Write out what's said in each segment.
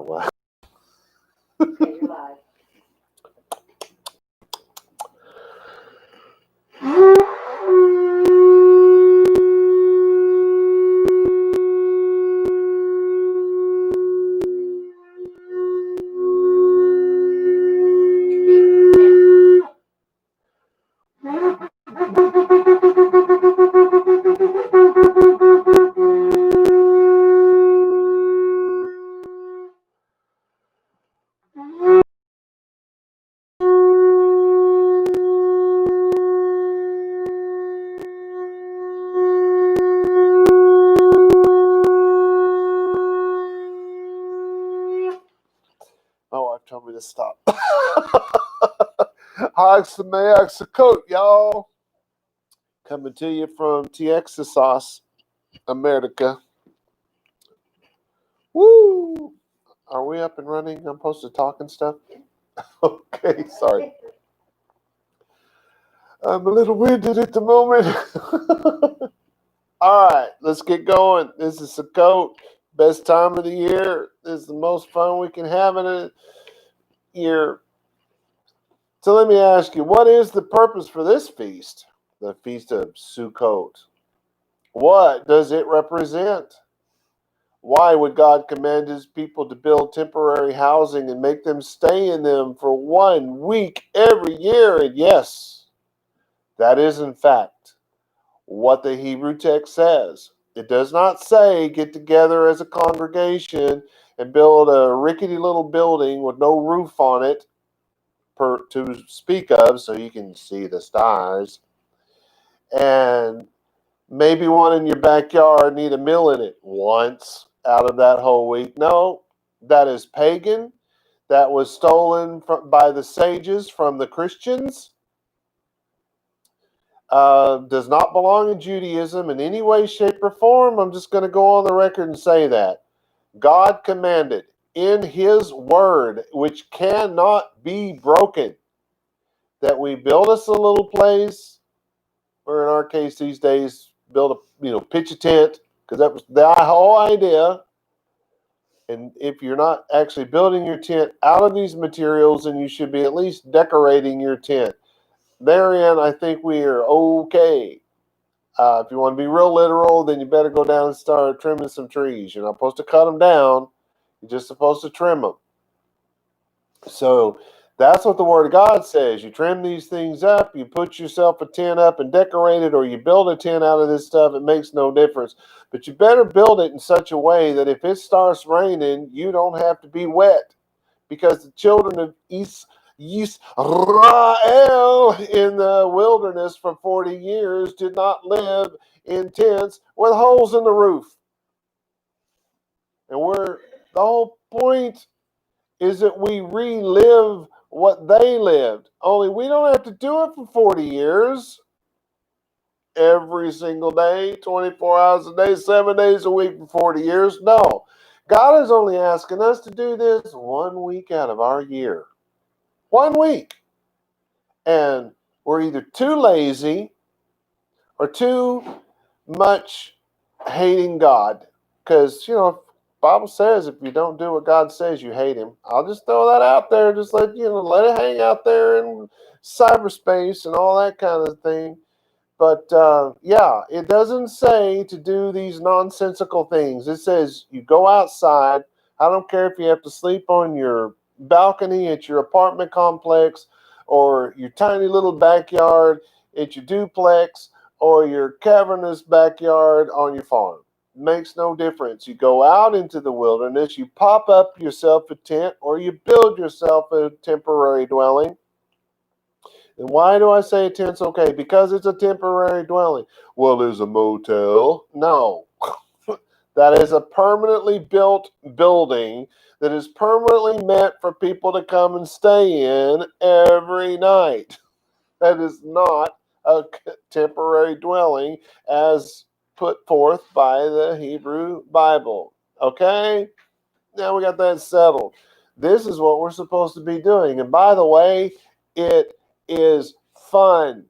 Wow. Okay, you're live. My wife told me to stop. Hi, Sukot, y'all. Coming to you from Texas, America. Woo! Are we up and running? I'm supposed to talk and stuff? Okay, sorry. I'm a little winded at the moment. All right, let's get going. This is Sukot. Best time of the year. This is the most fun we can have in a year. So let me ask you, what is the purpose for this feast? The Feast of Sukot. What does it represent? Why would God command his people to build temporary housing and make them stay in them for 1 week every year? And yes, that is in fact what the Hebrew text says. It does not say get together as a congregation and build a rickety little building with no roof on it to speak of so you can see the stars. And maybe one in your backyard need a meal in it once out of that whole week. No, that is pagan. That was stolen by the sages from the Christians. Does not belong in Judaism in any way, shape, or form. I'm just going to go on the record and say that. God commanded in his word, which cannot be broken, that we build us a little place, or in our case these days, build pitch a tent, because that was the whole idea. And if you're not actually building your tent out of these materials, then you should be at least decorating your tent. Therein, I think we are okay. If you want to be real literal, then you better go down and start trimming some trees. You're not supposed to cut them down. You're just supposed to trim them. So that's what the Word of God says. You trim these things up, you put yourself a tent up and decorate it, or you build a tent out of this stuff. It makes no difference. But you better build it in such a way that if it starts raining, you don't have to be wet. Because the children of Yisrael in the wilderness for 40 years did not live in tents with holes in the roof. And the whole point is that we relive what they lived. Only we don't have to do it for 40 years. Every single day, 24 hours a day, 7 days a week for 40 years. No. God is only asking us to do this 1 week out of our year. 1 week. And we're either too lazy or too much hating God. Because, the Bible says if you don't do what God says, you hate him. I'll just throw that out there. Just let it hang out there in cyberspace and all that kind of thing. But, it doesn't say to do these nonsensical things. It says you go outside. I don't care if you have to sleep on your balcony at your apartment complex or your tiny little backyard at your duplex or your cavernous backyard on your farm. It makes no difference. You go out into the wilderness, you pop up yourself a tent, or you build yourself a temporary dwelling. And why do I say a tent's okay? Because it's a temporary dwelling. Well, is a motel? No. That is a permanently built building that is permanently meant for people to come and stay in every night. That is not a temporary dwelling as put forth by the Hebrew Bible. Okay? Now we got that settled. This is what we're supposed to be doing. And by the way, it is fun.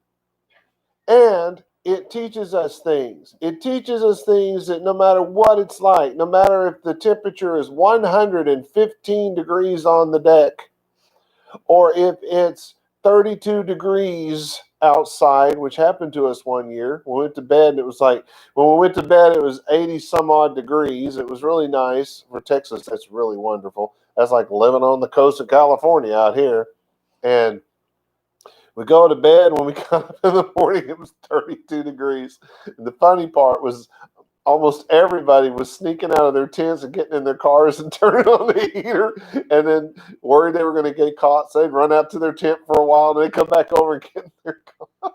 And it teaches us things. It teaches us things that no matter what it's like, no matter if the temperature is 115 degrees on the deck, or if it's 32 degrees outside, which happened to us one year. We went to bed and it was like, when we went to bed, it was 80 some odd degrees. It was really nice. For Texas, that's really wonderful. That's like living on the coast of California out here. And we go to bed. When we got up in the morning, it was 32 degrees. And the funny part was almost everybody was sneaking out of their tents and getting in their cars and turning on the heater, and then worried they were going to get caught. So they'd run out to their tent for a while, and they'd come back over and get in their car.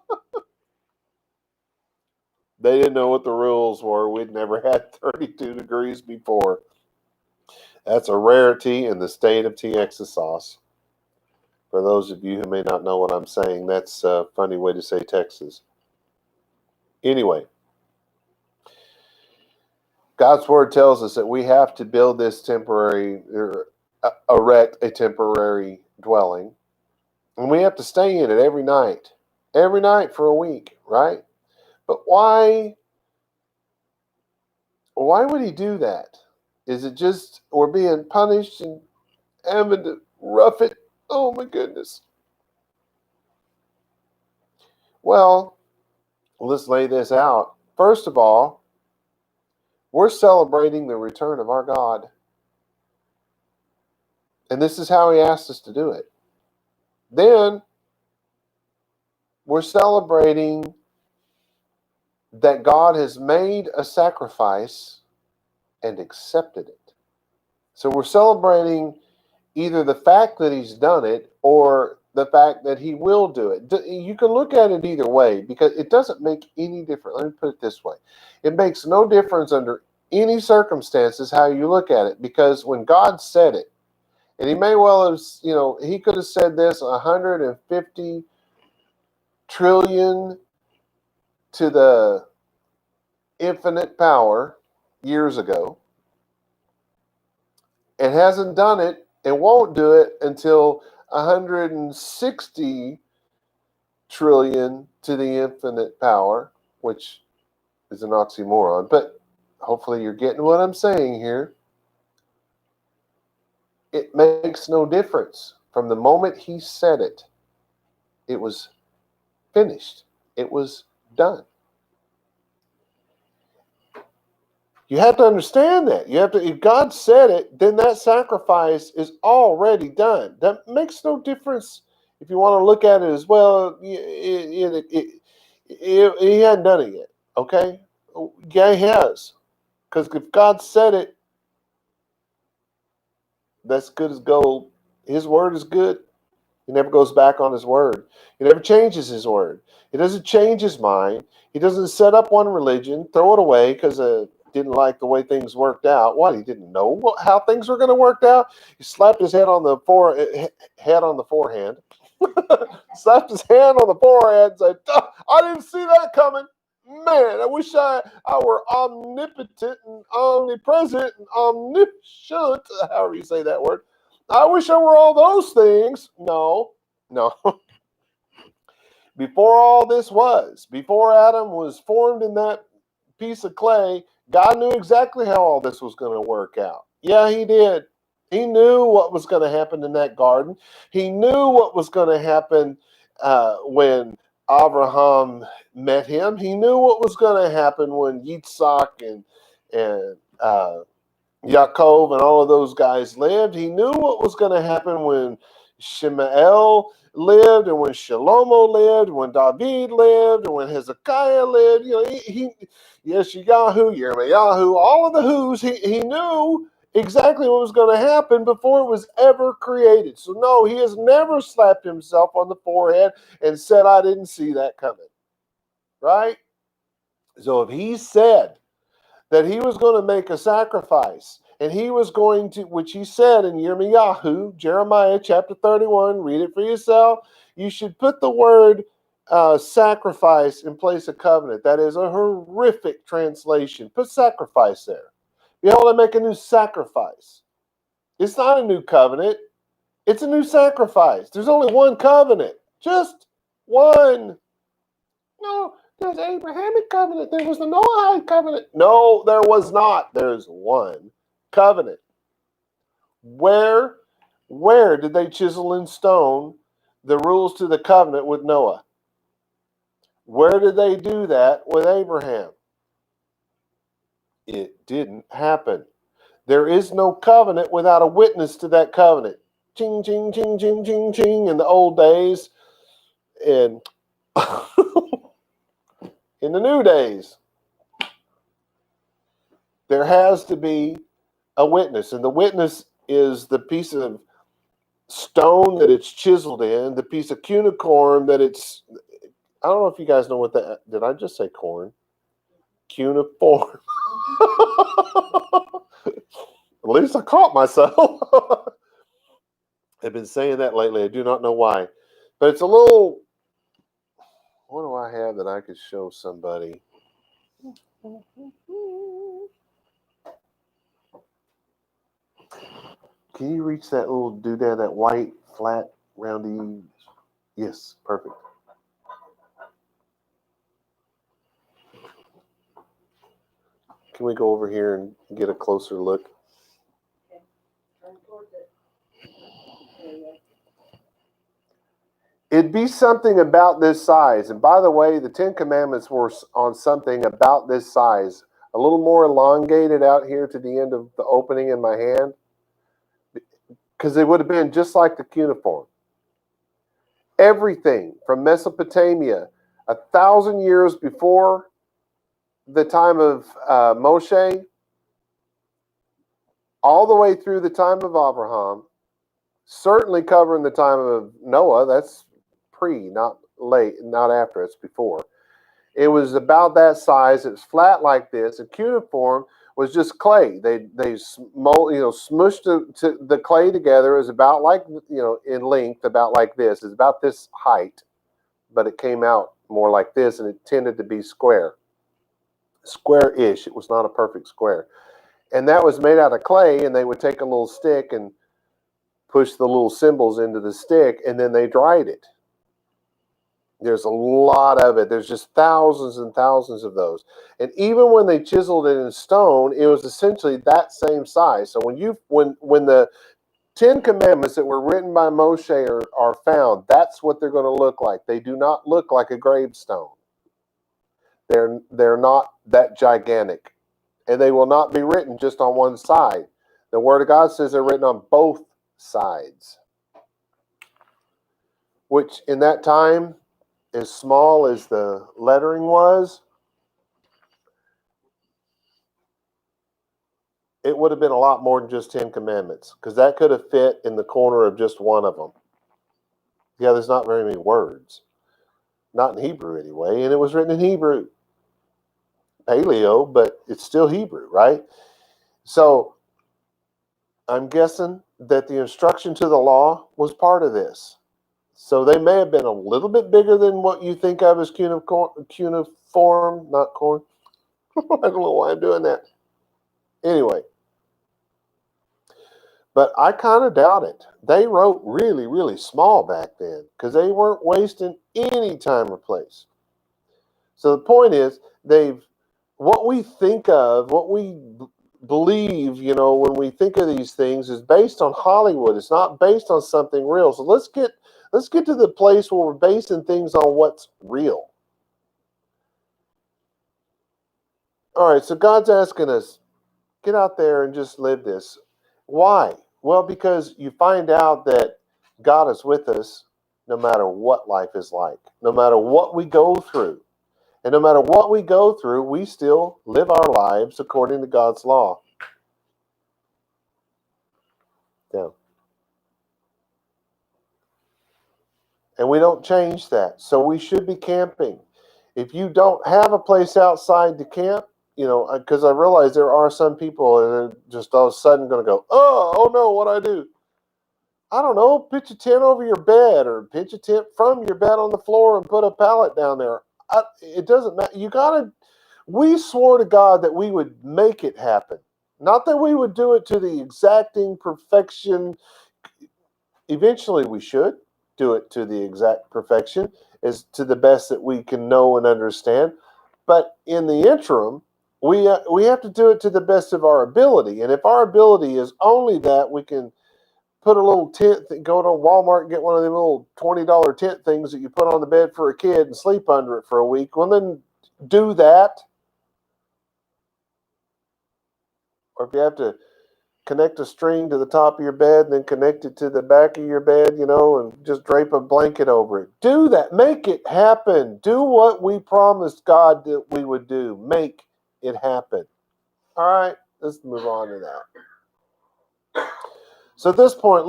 They didn't know what the rules were. We'd never had 32 degrees before. That's a rarity in the state of Texas. For those of you who may not know what I'm saying, that's a funny way to say Texas. Anyway, God's word tells us that we have to build this temporary, or erect a temporary dwelling. And we have to stay in it every night for a week, right? But why would he do that? Is it just we're being punished and having to rough it? Oh my goodness. Well, let's lay this out. First of all, we're celebrating the return of our God. And this is how he asked us to do it. Then we're celebrating that God has made a sacrifice and accepted it. So we're celebrating either the fact that he's done it or the fact that he will do it. You can look at it either way because it doesn't make any difference. Let me put it this way. It makes no difference under any circumstances how you look at it, because when God said it, and he may well have, he could have said this 150 trillion to the infinite power years ago, and hasn't done it and won't do it until 160 trillion to the infinite power, which is an oxymoron, but hopefully you're getting what I'm saying here. It makes no difference. From the moment he said it, it was finished. It was done. You have to understand that. If God said it, then that sacrifice is already done. That makes no difference if you want to look at it as well. He hadn't done it yet. Okay? Yeah, he has. Because if God said it, that's good as gold. His word is good. He never goes back on his word. He never changes his word. He doesn't change his mind. He doesn't set up one religion, throw it away because didn't like the way things worked out. What? He didn't know how things were going to work out. He slapped his head on the forehead. Slapped his hand on the forehead and said, "Oh, I didn't see that coming. Man, I wish I were omnipotent and omnipresent and omniscient." However you say that word. I wish I were all those things. No. Before all this before Adam was formed in that piece of clay, God knew exactly how all this was going to work out. Yeah, he did. He knew what was going to happen in that garden. He knew what was going to happen when Abraham met him. He knew what was going to happen when Yitzhak and Yaakov and all of those guys lived. He knew what was going to happen when Shemael lived, and when Shalom lived, when David lived, and when Hezekiah lived. Yeshayahu, Yirmiyahu, all of the who's, he knew exactly what was going to happen before it was ever created. So no, he has never slapped himself on the forehead and said, "I didn't see that coming." Right? So if he said that he was going to make a sacrifice, and he was going to, which he said in Yirmiyahu, Jeremiah chapter 31, read it for yourself. You should put the word sacrifice in place of covenant. That is a horrific translation. Put sacrifice there. Behold, I make a new sacrifice. It's not a new covenant. It's a new sacrifice. There's only one covenant. Just one. No, There's Abrahamic covenant. There was the Noahide covenant. No, there was not. There's one covenant. Where did they chisel in stone the rules to the covenant with Noah? Where did they do that with Abraham? It didn't happen. There is no covenant without a witness to that covenant. Ching, ching, ching, ching, ching, ching in the old days. And in the new days, there has to be a witness. And the witness is the piece of stone that it's chiseled in, the piece of cuneiform that it's, I don't know if you guys know what that, did I just say corn? Cuneiform. At least I caught myself. I've been saying that lately. I do not know why. But it's a little, what do I have that I could show somebody? Can you reach that little doodad, that white, flat, roundy? Yes, perfect. Can we go over here and get a closer look? Okay. Turn towards it. There you go. It'd be something about this size. And by the way, the 10 Commandments were on something about this size. A little more elongated out here to the end of the opening in my hand. Because it would have been just like the cuneiform. Everything from Mesopotamia, 1,000 years before the time of Moshe, all the way through the time of Abraham, certainly covering the time of Noah. That's pre, not late, not after, it's before. It was about that size. It was flat like this. A cuneiform was just clay. They smushed the clay together. It was about like, in length, about like this. It's about this height, but it came out more like this, and it tended to be square-ish. It was not a perfect square. And that was made out of clay, and they would take a little stick and push the little symbols into the stick, and then they dried it. There's a lot of it. There's just thousands and thousands of those. And even when they chiseled it in stone, it was essentially that same size. So when the 10 Commandments that were written by Moshe are found, that's what they're going to look like. They do not look like a gravestone. They're not that gigantic. And they will not be written just on one side. The Word of God says they're written on both sides. Which in that time, as small as the lettering was, it would have been a lot more than just 10 Commandments, because that could have fit in the corner of just one of them. Yeah, there's not very many words. Not in Hebrew anyway, and it was written in Hebrew. Paleo, but it's still Hebrew, right? So I'm guessing that the instruction to the law was part of this. So they may have been a little bit bigger than what you think of as cuneiform, not corn. I don't know why I'm doing that. Anyway, but I kind of doubt it. They wrote really, really small back then because they weren't wasting any time or place. So the point is, what we think of, what we believe, when we think of these things is based on Hollywood. It's not based on something real. So let's get to the place where we're basing things on what's real. All right, so God's asking us, get out there and just live this. Why? Well, because you find out that God is with us no matter what life is like, no matter what we go through. And no matter what we go through, we still live our lives according to God's law. Yeah. And we don't change that. So we should be camping. If you don't have a place outside to camp, because I realize there are some people that are just all of a sudden going to go, oh no, what do I do? I don't know, pitch a tent over your bed or pitch a tent from your bed on the floor and put a pallet down there. It doesn't matter. We swore to God that we would make it happen. Not that we would do it to the exacting perfection. Eventually we should do it to the exact perfection. as to the best that we can know and understand. But in the interim, we have to do it to the best of our ability. And if our ability is only that we can put a little tent, go to Walmart and get one of them little $20 tent things that you put on the bed for a kid and sleep under it for a week, well, then do that. Or if you have to connect a string to the top of your bed and then connect it to the back of your bed, and just drape a blanket over it. Do that. Make it happen. Do what we promised God that we would do. Make it happen. All right, let's move on to that. So at this point,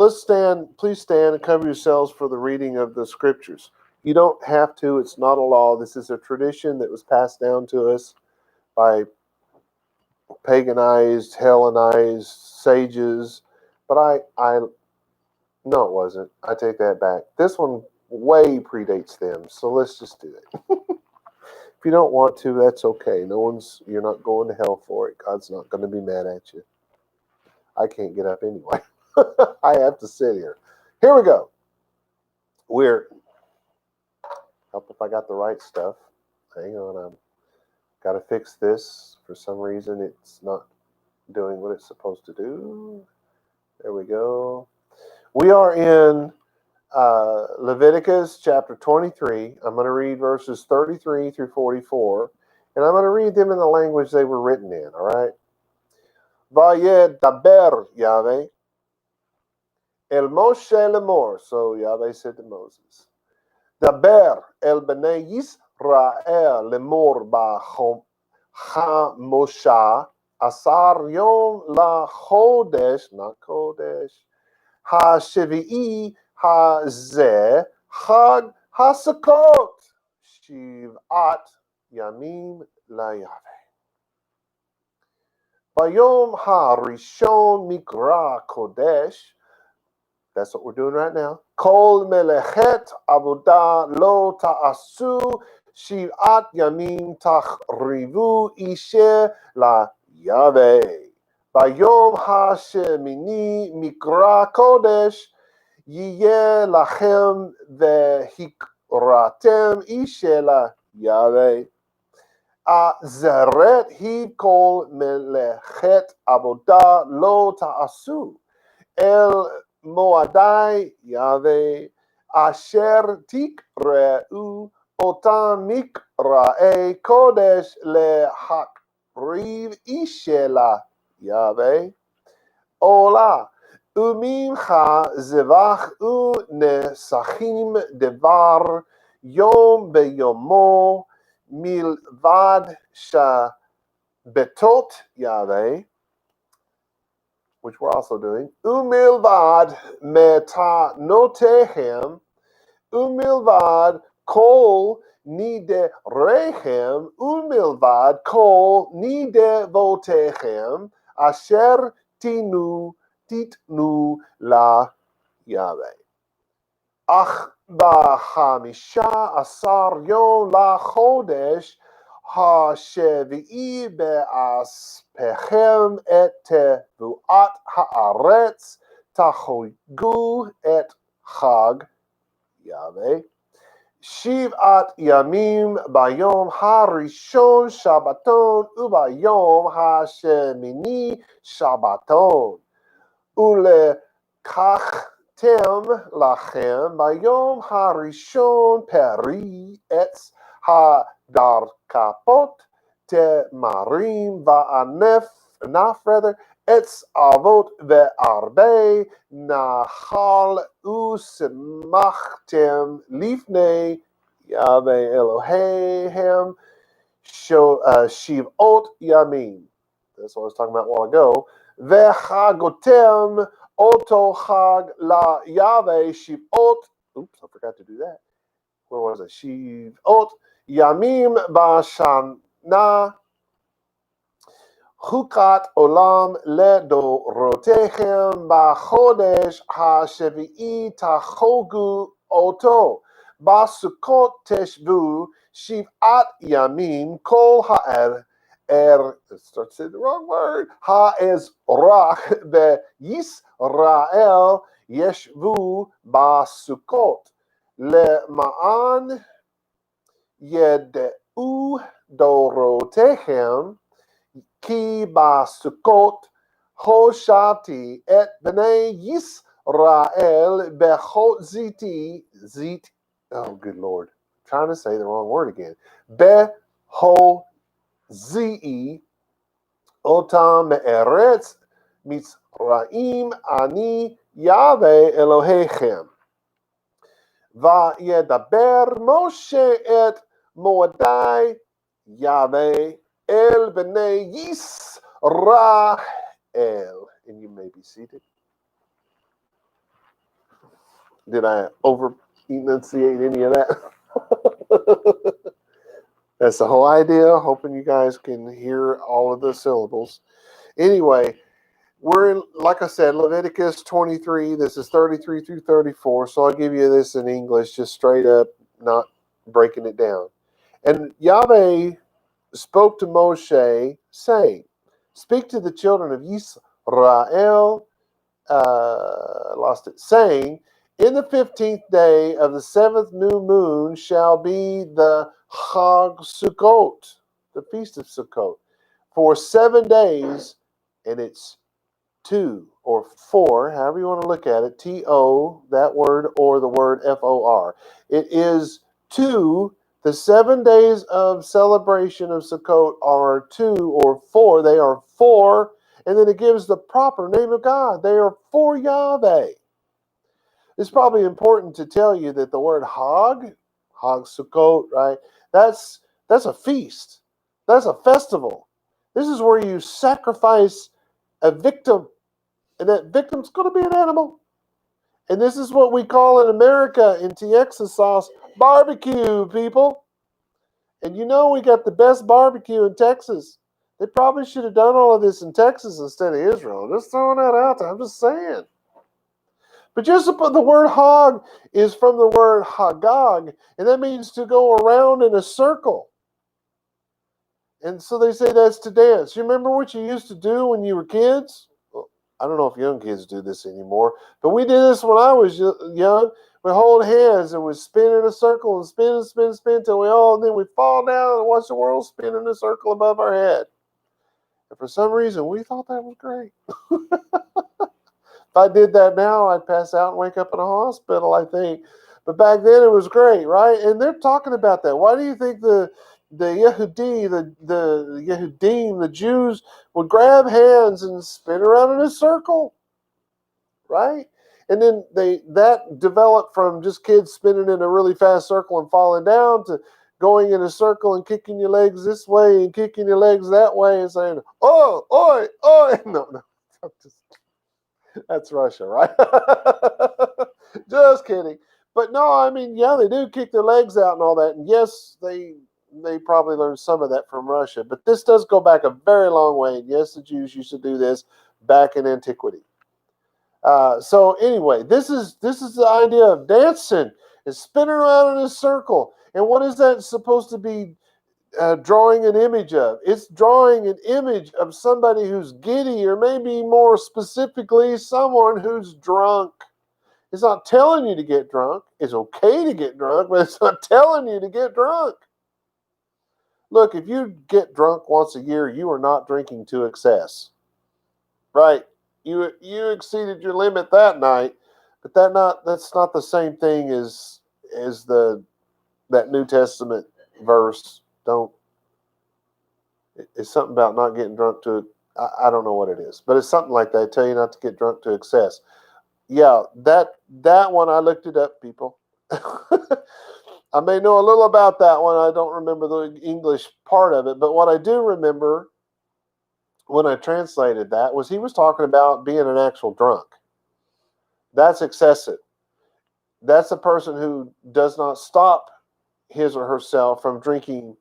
please stand and cover yourselves for the reading of the scriptures. You don't have to. It's not a law. This is a tradition that was passed down to us by paganized, Hellenized sages. But no, it wasn't. I take that back. This one way predates them. So let's just do it. If you don't want to, that's okay. You're not going to hell for it. God's not going to be mad at you. I can't get up anyway. I have to sit here. Here we go. Help if I got the right stuff. Hang on, I've got to fix this. For some reason, it's not doing what it's supposed to do. There we go. We are in Leviticus chapter 23. I'm going to read verses 33 through 44, and I'm going to read them in the language they were written in, all right? Vayedaber Yahweh el Moshe lemor. So Yahweh said to Moses, Daber el bnei Yisrael lemor ha-mosha asar yom la chodesh, not kodesh, ha-shevi'i ha-zeh chag ha-sukot shiv'at yamim la-Yahweh. Bayom ha-rishon mikra kodesh. That's what we're doing right now. Kol melechet avodah lo ta'asu shiv'at yamim tachrivu ishe la Yahweh. Bayom hashemini mikra kodesh yiyeh lachem vehikratem ishe la Yahweh. Azeret hi kol melechet avodah lo ta'asu el Moadai Yahweh asher tikreu otam mikrae kodesh lehakriv ishela Yahweh ola umimcha zevach unesachim devar yom beyomo milvad shabetot Yahweh, which we're also doing, umilvad metanotehem, umilvad kol niderechem, umilvad kol nidevotechem, asher titnu la Yahweh. Ach bahamisha asar yom la chodesh, ha-shevi'i be'aspechem et tevuat haaretz tachogu et chag Yahweh. Shiv'at yamim bayom harishon Shabbaton ubayom hashemini Shabbaton. Ulekachtem lachem bayom harishon peri etz ha-darkapot temarim va'anef etz avot ve'arbe nahal usemachtem lifnei Yahweh Elohim shivot yamim. That's what I was talking about a while ago. Ve'chagotem oto chag la Yahweh shivot. Oops, I forgot to do that. Where was it? Shivot yamim ba'shana chukat olam ledorotechem ba'chodesh ha-shevi'i tachogu oto ba'sukot teshvu shiv'at yamim kol ha'er starts saying the wrong word. Ha'ezrach be'Yisrael yeshvu ba'sukot le'ma'an Yedeu dorotechem ki ba Sukot hoshati et bnei Yisrael bechot zit. Oh, good Lord. I'm trying to say the wrong word again. Beho zi otam me'eretz mitzraim ani Yahweh Elohechem. Vayedaber Moshe et Moadai Yahweh el bnei Yisrael. And you may be seated. Did I over enunciate any of that? That's the whole idea. Hoping you guys can hear all of the syllables. Anyway, we're in, like I said, Leviticus 23. This is 33 through 34. So I'll give you this in English, just straight up, not breaking it down. And Yahweh spoke to Moshe, saying, speak to the children of Yisrael, saying, in the 15th day of the 7th new moon shall be the Chag Sukot, the feast of Sukot, for 7 days, and it's 2 or 4, however you want to look at it, T-O, that word, or the word F-O-R. It is 2, the 7 days of celebration of Sukkot are 2 or 4, they are 4, and then it gives the proper name of God. They are for Yahweh. It's probably important to tell you that the word Hag Sukkot, right? That's a feast. That's a festival. This is where you sacrifice a victim, and that victim's going to be an animal. And this is what we call in America, in Texas sauce, barbecue, people. And you know we got the best barbecue in Texas. They probably should have done all of this in Texas instead of Israel. Just throwing that out there. I'm just saying. But just the word Hag is from the word Hagag, and that means to go around in a circle. And so they say that's to dance. You remember what you used to do when you were kids? Well, I don't know if young kids do this anymore, but we did this when I was young. We hold hands and we spin in a circle and spin till and then we fall down and watch the world spin in a circle above our head. And for some reason, we thought that was great. If I did that now, I'd pass out and wake up in a hospital, I think. But back then it was great, right? And they're talking about that. Why do you think the Yehudim, the Jews, would grab hands and spin around in a circle, right? And then that developed from just kids spinning in a really fast circle and falling down to going in a circle and kicking your legs this way and kicking your legs that way and saying, oh, oi, oi. No, that's Russia, right? Just kidding. But no, I mean, yeah, they do kick their legs out and all that. And yes, they probably learned some of that from Russia. But this does go back a very long way. And yes, the Jews used to do this back in antiquity. So anyway, this is the idea of dancing and spinning around in a circle. And what is that supposed to be drawing an image of? It's drawing an image of somebody who's giddy, or maybe more specifically, someone who's drunk. It's not telling you to get drunk. It's okay to get drunk, but it's not telling you to get drunk. Look, if you get drunk once a year, you are not drinking to excess. Right? You exceeded your limit that night, but that's not the same thing as that New Testament verse. It's something about not getting drunk to, I don't know what it is, but it's something like that. I tell you not to get drunk to excess. Yeah, that one, I looked it up, people. I may know a little about that one. I don't remember the English part of it, but what I do remember when I translated that was he was talking about being an actual drunk. That's excessive. That's a person who does not stop his or herself from drinking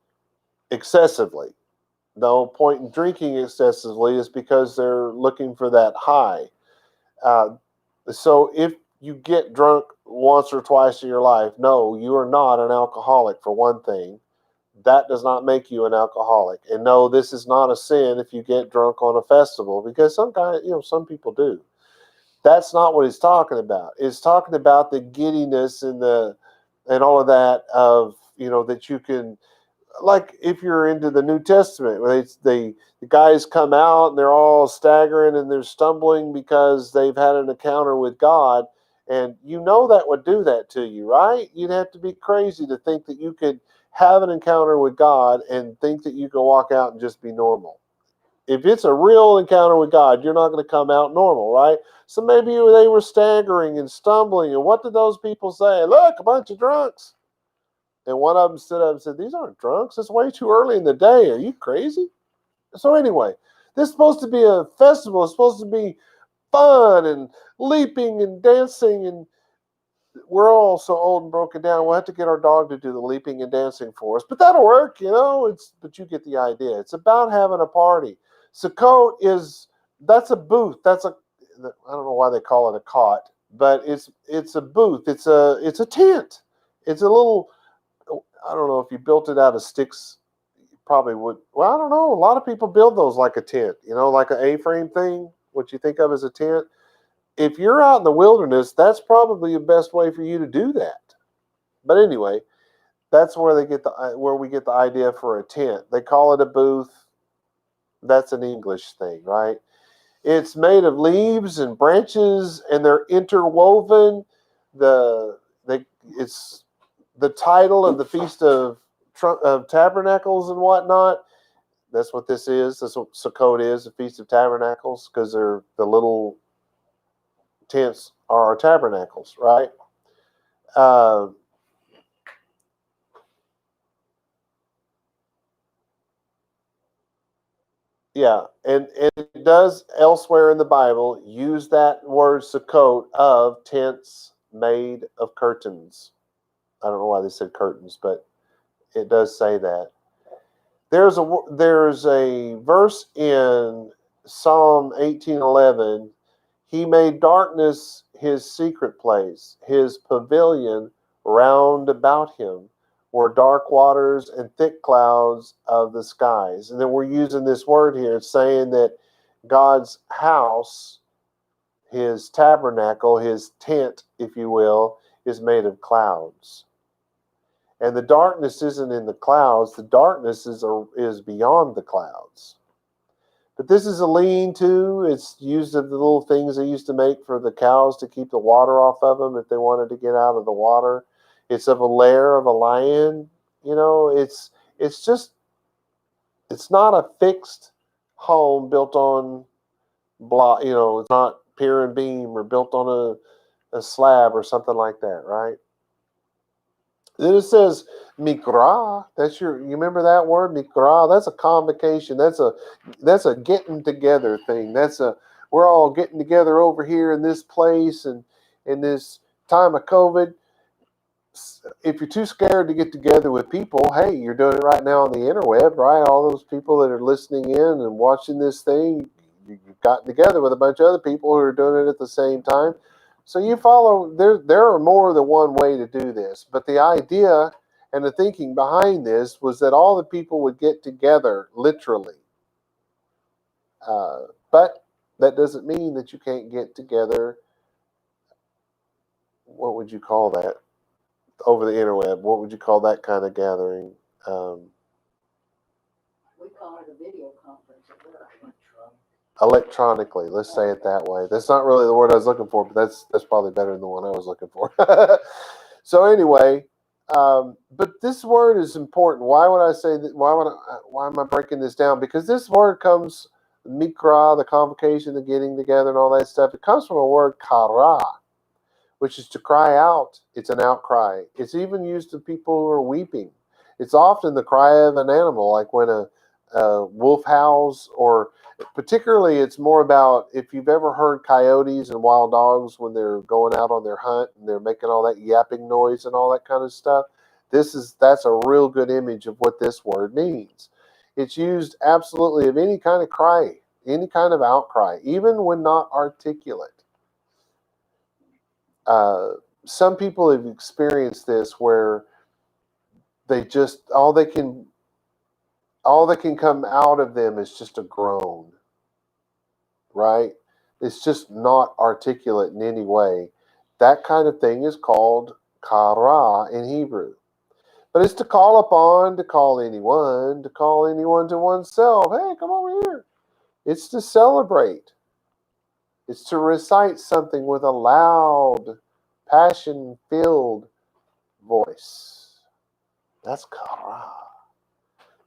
excessively. The whole point in drinking excessively is because they're looking for that high. So if you get drunk once or twice in your life, no, you are not an alcoholic, for one thing. That does not make you an alcoholic. And no, this is not a sin if you get drunk on a festival, because some people do. That's not what he's talking about. It's talking about the giddiness and all of that of that you can, like if you're into the New Testament, where the guys come out and they're all staggering and they're stumbling because they've had an encounter with God, and that would do that to you, right? You'd have to be crazy to think that you could have an encounter with God and think that you can walk out and just be normal. If it's a real encounter with God, you're not going to come out normal, right? So maybe they were staggering and stumbling, and what did those people say? Look, a bunch of drunks. And one of them stood up and said, "These aren't drunks. It's way too early in the day. Are you crazy?" So anyway, this is supposed to be a festival. It's supposed to be fun and leaping and dancing. And we're all so old and broken down. We'll have to get our dog to do the leaping and dancing for us. But that'll work, but you get the idea. It's about having a party. Sukot that's a booth. I don't know why they call it a cot, but it's a booth. It's a tent. It's a little, I don't know if you built it out of sticks, you probably would. Well, I don't know. A lot of people build those like a tent, like an A-frame thing, what you think of as a tent. If you're out in the wilderness, that's probably the best way for you to do that. But anyway, that's where we get the idea for a tent. They call it a booth. That's an English thing, right? It's made of leaves and branches, and they're interwoven. It's the title of the Feast of Tabernacles and whatnot. That's what this is. That's what Sukot is, the Feast of Tabernacles, because they're the little tents are our tabernacles, right? Yeah, and it does elsewhere in the Bible use that word Sukot of tents made of curtains. I don't know why they said curtains, but it does say that. There's a verse in Psalm 18:11. He made darkness his secret place, his pavilion round about him were dark waters and thick clouds of the skies. And then we're using this word here. It's saying that God's house, his tabernacle, his tent, if you will, is made of clouds. And the darkness isn't in the clouds. The darkness is beyond the clouds. But this is a lean-to. It's used of the little things they used to make for the cows to keep the water off of them if they wanted to get out of the water. It's of a lair of a lion. It's not a fixed home built on block. It's not pier and beam or built on a slab or something like that, right? Then it says mikra. You remember that word mikra? That's a convocation. That's a getting together thing. We're all getting together over here in this place, and in this time of COVID. If you're too scared to get together with people, hey, you're doing it right now on the interweb, right? All those people that are listening in and watching this thing, you've gotten together with a bunch of other people who are doing it at the same time. So you follow, there are more than one way to do this, but the idea and the thinking behind this was that all the people would get together, literally. But that doesn't mean that you can't get together, what would you call that, over the interweb? What would you call that kind of gathering? We call it a video conference at work. Electronically, let's say it that way. That's not really the word I was looking for, but that's probably better than the one I was looking for. So anyway, but this word is important. Why would I say that? Why am I breaking this down? Because this word comes, mikra, the convocation, the getting together, and all that stuff. It comes from a word kara, which is to cry out. It's an outcry. It's even used to people who are weeping. It's often the cry of an animal, like when a wolf howls, or particularly it's more about if you've ever heard coyotes and wild dogs when they're going out on their hunt and they're making all that yapping noise and all that kind of stuff. That's a real good image of what this word means. It's used absolutely of any kind of cry, any kind of outcry, even when not articulate. Some people have experienced this where they just all that can come out of them is just a groan, right? It's just not articulate in any way. That kind of thing is called kara in Hebrew. But it's to call upon, to call anyone to oneself. Hey, come over here. It's to celebrate. It's to recite something with a loud, passion-filled voice. That's kara.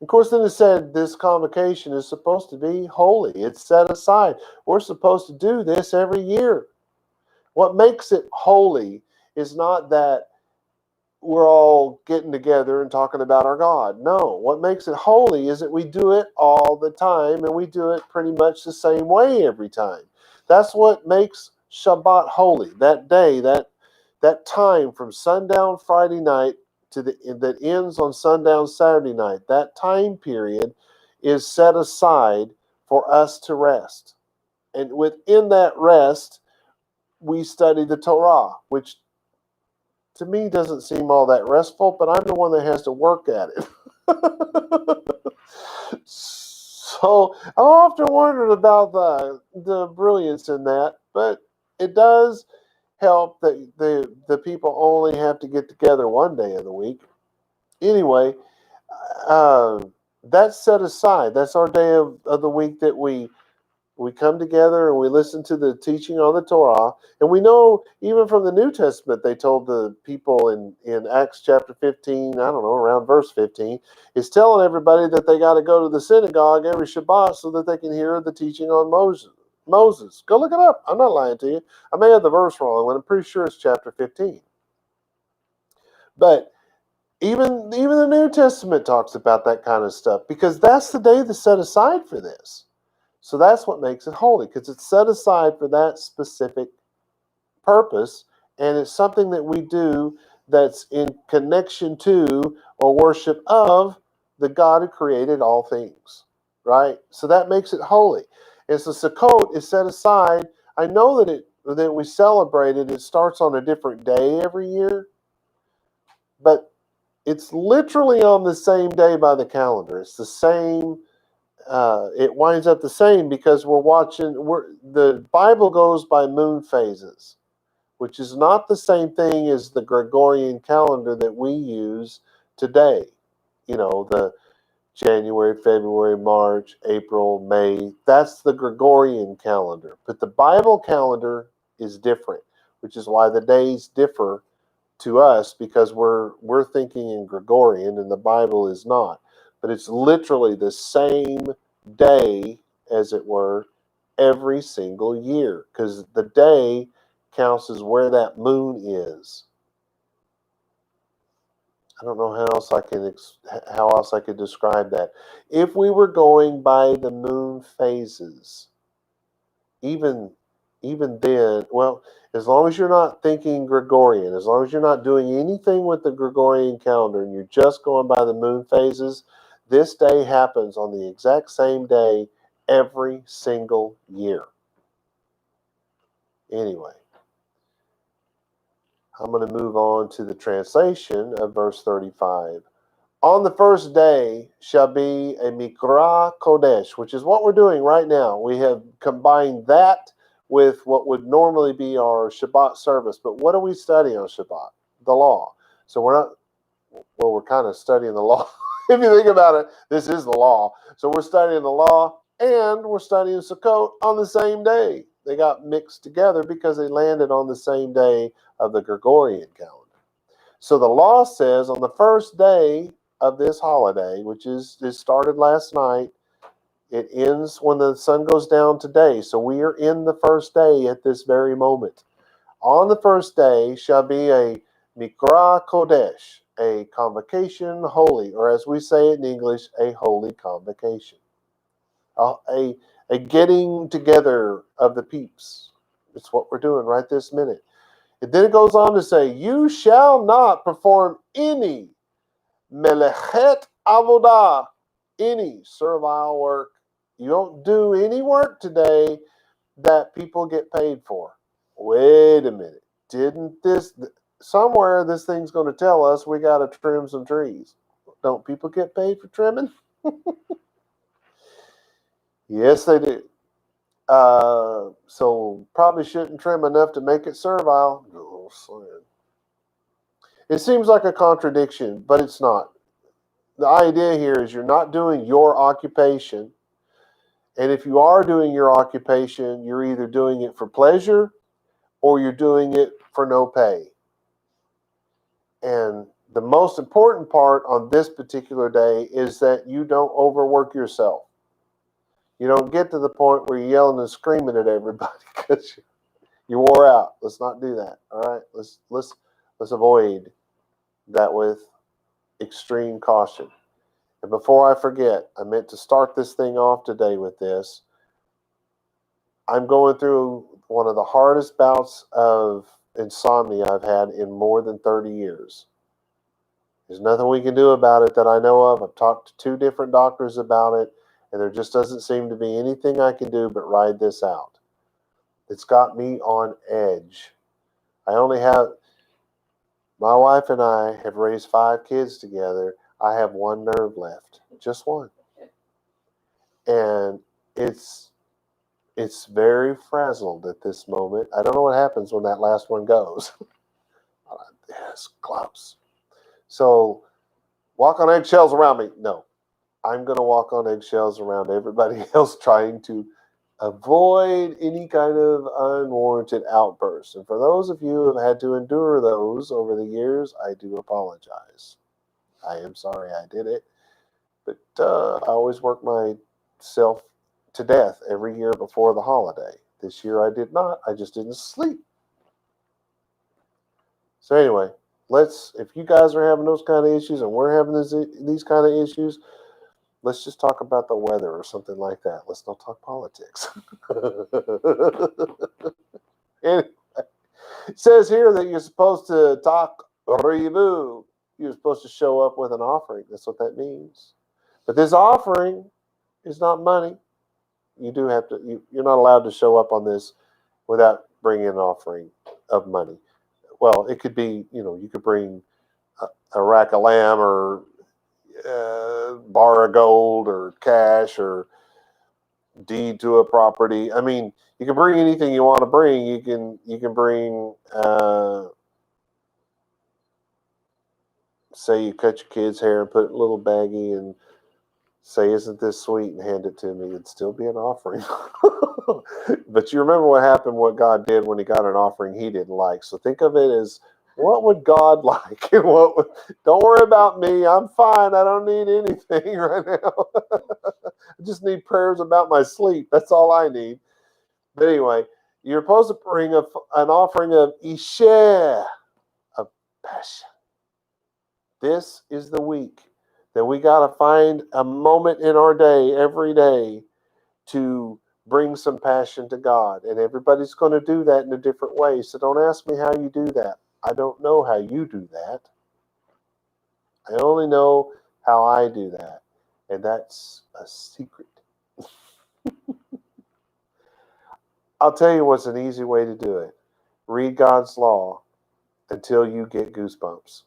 Of course, then it said this convocation is supposed to be holy. It's set aside. We're supposed to do this every year. What makes it holy is not that we're all getting together and talking about our God. No, what makes it holy is that we do it all the time, and we do it pretty much the same way every time. That's what makes Shabat holy. That day, that time from sundown Friday night to that ends on sundown Saturday night, that time period is set aside for us to rest. And within that rest, we study the Torah, which to me doesn't seem all that restful, but I'm the one that has to work at it. So I often wondered about the brilliance in that, but it does help that the people only have to get together one day of the week. Anyway, that's set aside. That's our day of the week that we come together and we listen to the teaching on the Torah. And we know even from the New Testament, they told the people in Acts chapter 15, I don't know, around verse 15, is telling everybody that they got to go to the synagogue every Shabbat so that they can hear the teaching on Moses. Go look it up. I'm not lying to you. I may have the verse wrong, but I'm pretty sure it's chapter 15. But even the New Testament talks about that kind of stuff because that's the day that's set aside for this. So that's what makes it holy, because it's set aside for that specific purpose, and it's something that we do that's in connection to or worship of the God who created all things, right? So that makes it holy. And so Sukot is set aside. I know that we celebrate it. It starts on a different day every year, but it's literally on the same day by the calendar. It's the same. It winds up the same because the Bible goes by moon phases, which is not the same thing as the Gregorian calendar that we use today. You know, the January, February, March, April, May. That's the Gregorian calendar. But the Bible calendar is different, which is why the days differ to us, because we're thinking in Gregorian and the Bible is not. But it's literally the same day, as it were, every single year, because the day counts as where that moon is. I don't know how else I could describe that. If we were going by the moon phases, even then, well, as long as you're not thinking Gregorian, as long as you're not doing anything with the Gregorian calendar and you're just going by the moon phases, this day happens on the exact same day every single year. Anyway, I'm going to move on to the translation of verse 35. On the first day shall be a Mikra Kodesh, which is what we're doing right now. We have combined that with what would normally be our Shabbat service. But what do we study on Shabbat? The law. So we're kind of studying the law. If you think about it, this is the law. So we're studying the law and we're studying Sukot on the same day. They got mixed together because they landed on the same day of the Gregorian calendar. So the law says on the first day of this holiday, which started last night, it ends when the sun goes down today. So we are in the first day at this very moment. On the first day shall be a Mikra Kodesh, a convocation holy, or as we say it in English, a holy convocation. A getting together of the peeps. It's what we're doing right this minute. And then it goes on to say, you shall not perform any melechet avodah, any servile work. You don't do any work today that people get paid for. Wait a minute. Somewhere this thing's going to tell us we got to trim some trees. Don't people get paid for trimming? Yes, they do. So probably shouldn't trim enough to make it servile. Oh, It seems like a contradiction, but it's not. The idea here is you're not doing your occupation. And if you are doing your occupation, you're either doing it for pleasure or you're doing it for no pay. And the most important part on this particular day is that you don't overwork yourself. You don't get to the point where you're yelling and screaming at everybody because you wore out. Let's not do that. All right. Let's avoid that with extreme caution. And before I forget, I meant to start this thing off today with this. I'm going through one of the hardest bouts of insomnia I've had in more than 30 years. There's nothing we can do about it that I know of. I've talked to 2 different doctors about it, and there just doesn't seem to be anything I can do but ride this out. It's got me on edge. My wife and I have raised 5 kids together. I have 1 nerve left, just 1. And it's very frazzled at this moment. I don't know what happens when that last one goes. Yes, close. So, walk on eggshells around me. No, I'm going to walk on eggshells around everybody else, trying to avoid any kind of unwarranted outbursts. And for those of you who have had to endure those over the years, I do apologize. I am sorry I did it. But I always work myself to death every year before the holiday. This year I did not. I just didn't sleep. So anyway, if you guys are having those kind of issues and we're having these kind of issues, let's just talk about the weather or something like that. Let's not talk politics. Anyway, it says here that you're supposed to talk ribu. You're supposed to show up with an offering. That's what that means. But this offering is not money. You do have to. You're not allowed to show up on this without bringing an offering of money. Well, it could be, you could bring a rack of lamb or bar of gold or cash or deed to a property. I mean, you can bring anything you want to bring. You can bring, say you cut your kid's hair and put it in a little baggie and say, "Isn't this sweet?" and hand it to me. It'd still be an offering. But you remember what God did when he got an offering he didn't like. So think of it as, what would God like? Don't worry about me. I'm fine. I don't need anything right now. I just need prayers about my sleep. That's all I need. But anyway, you're supposed to bring an offering of Isher, of passion. This is the week that we got to find a moment in our day, every day, to bring some passion to God. And everybody's going to do that in a different way. So don't ask me how you do that. I don't know how you do that. I only know how I do that. And that's a secret. I'll tell you what's an easy way to do it. Read God's law until you get goosebumps.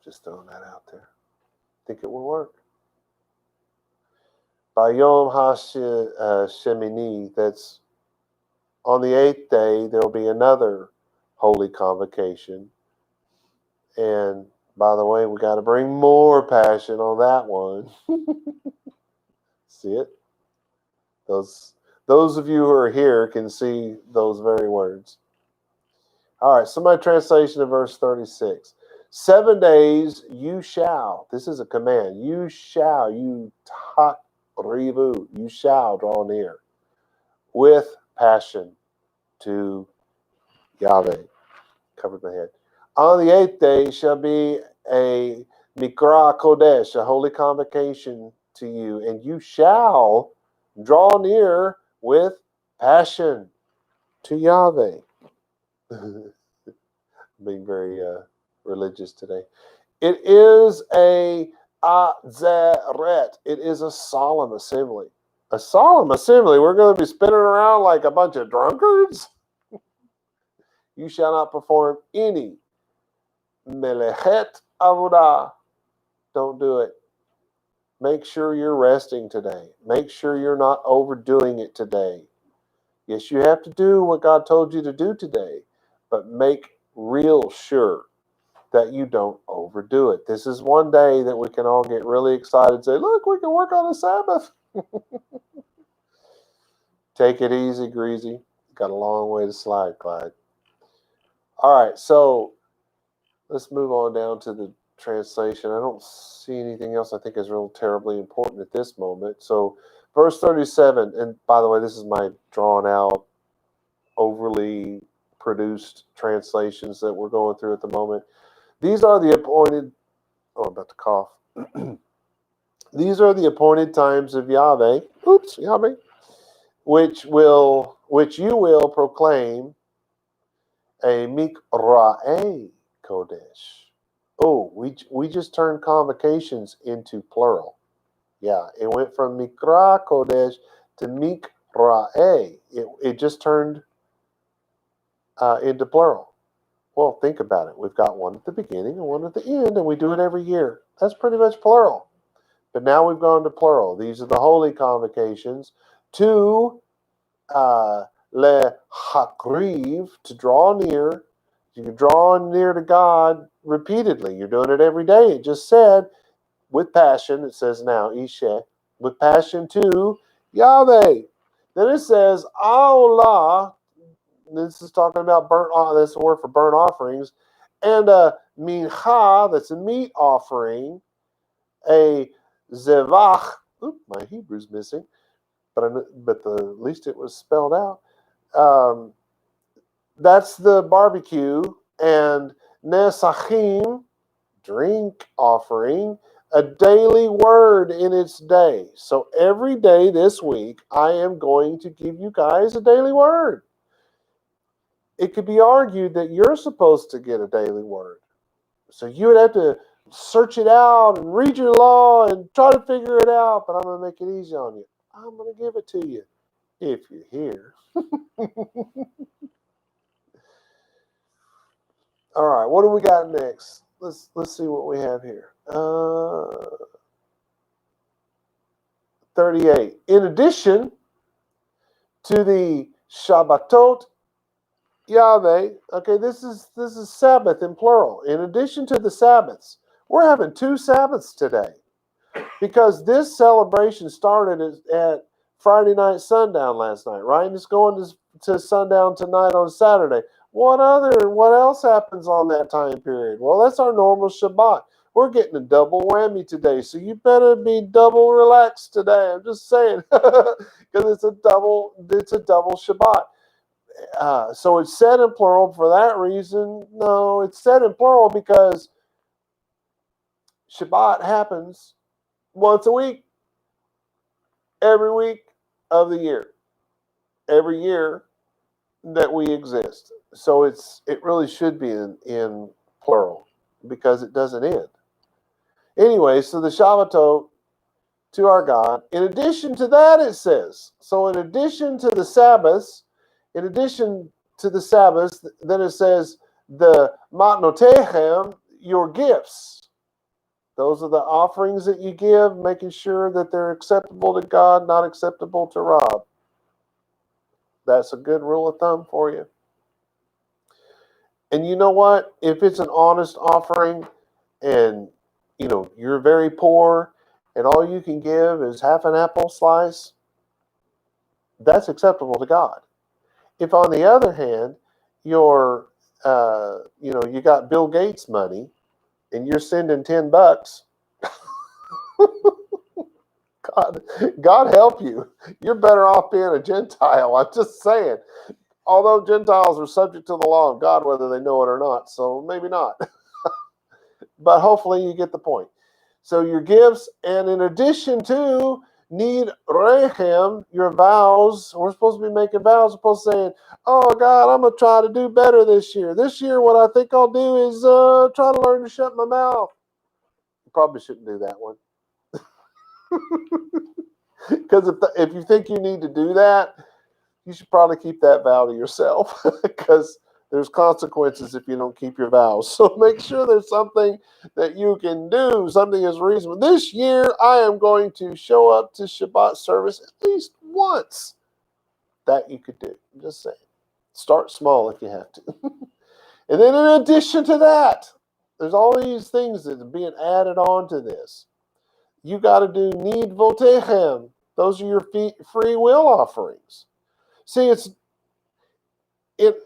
Just throwing that out there. Think it will work. Bayom HaShemini, that's on the 8th day, there will be another holy convocation. And by the way, we got to bring more passion on that one. See it? Those of you who are here can see those very words. All right, so my translation of verse 36. 7 days you shall, this is a command, you shall draw near with passion to Yahweh. Covered my head. On the 8th day shall be a Mikra Kodesh, a holy convocation to you, and you shall draw near with passion to Yahweh. Being very religious today. It is a Azeret. It is a solemn assembly. A solemn assembly? We're going to be spinning around like a bunch of drunkards? You shall not perform any melechet avodah. Don't do it. Make sure you're resting today. Make sure you're not overdoing it today. Yes, you have to do what God told you to do today, but make real sure that you don't overdo it. This is one day that we can all get really excited and say, look, we can work on the Sabbath. Take it easy, greasy. Got a long way to slide, Clyde. All right, so let's move on down to the translation. I don't see anything else I think is real terribly important at this moment. So verse 37, and by the way, this is my drawn out, overly produced translations that we're going through at the moment. These are the appointed, I'm about to cough. These are the appointed times of Yahweh, Yahweh, which you will proclaim a mikra'e kodesh. Oh, we just turned convocations into plural. Yeah, it went from mikra kodesh to mikra'e. It just turned into plural. Well, think about it. We've got one at the beginning and one at the end, and we do it every year. That's pretty much plural. But now we've gone to plural. These are the holy convocations to le hakriv, to draw near. You draw near to God repeatedly. You're doing it every day. It just said, with passion, it says now, Ishe, with passion to Yahweh. Then it says, Allah, this is talking about that's a word for burnt offerings, and a mincha, that's a meat offering, a zevach, my Hebrew's missing, but at least it was spelled out. That's the barbecue, and nesachim, drink offering, a daily word in its day. So every day this week, I am going to give you guys a daily word. It could be argued that you're supposed to get a daily word. So you would have to search it out and read your law and try to figure it out, but I'm going to make it easy on you. I'm going to give it to you if you're here. All right, what do we got next? Let's see what we have here. 38. In addition to the Shabbatot Yahweh, okay, this is Sabbath in plural. In addition to the Sabbaths, we're having 2 Sabbaths today because this celebration started at Friday night sundown last night, right? And it's going to sundown tonight on Saturday. What else happens on that time period? Well, that's our normal Shabbat. We're getting a double whammy today, so you better be double relaxed today. I'm just saying, because it's a double Shabbat. So it's said in plural for that reason. No, it's said in plural because Shabbat happens once a week, every week of the year, every year that we exist. So it really should be in plural because it doesn't end. Anyway, so the Shabbatot to our God. In addition to that, it says, so in addition to the Sabbaths, then it says, the matnotechem, your gifts. Those are the offerings that you give, making sure that they're acceptable to God, not acceptable to Rob. That's a good rule of thumb for you. And you know what? If it's an honest offering and, you're very poor and all you can give is half an apple slice, that's acceptable to God. If, on the other hand, you got Bill Gates money and you're sending $10, God help you. You're better off being a Gentile. I'm just saying. Although Gentiles are subject to the law of God, whether they know it or not, so maybe not. But hopefully you get the point. So your gifts, and in addition to need rechem, your vows. We're supposed to be making vows. We're supposed to say, oh, God, I'm going to try to do better this year. This year, what I think I'll do is try to learn to shut my mouth. You probably shouldn't do that one. Because if you think you need to do that, you should probably keep that vow to yourself because there's consequences if you don't keep your vows. So make sure there's something that you can do, something is reasonable. This year, I am going to show up to Shabbat service at least once. That you could do. I'm just saying. Start small if you have to. And then in addition to that, there's all these things that are being added on to this. You got to do need votechem. Those are your free will offerings. See, it's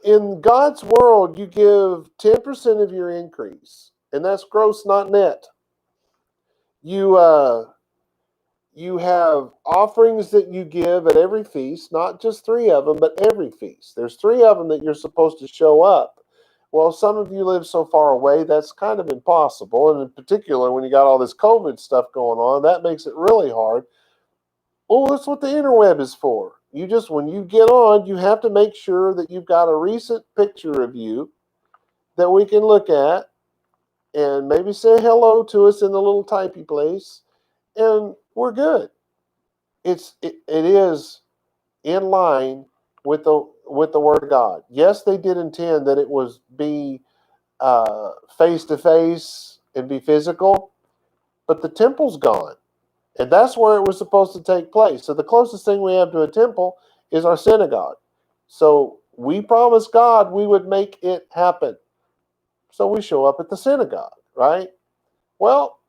in God's world, you give 10% of your increase, and that's gross, not net. You have offerings that you give at every feast, not just 3 of them, but every feast. There's 3 of them that you're supposed to show up. Well, some of you live so far away, that's kind of impossible. And in particular, when you got all this COVID stuff going on, that makes it really hard. Well, that's what the interweb is for. When you get on, you have to make sure that you've got a recent picture of you that we can look at and maybe say hello to us in the little typey place, and we're good. It is in line with the Word of God. Yes, they did intend that it was be face to face and be physical, but the temple's gone, and that's where it was supposed to take place. So the closest thing we have to a temple is our synagogue. So we promised God we would make it happen. So we show up at the synagogue, right? Well,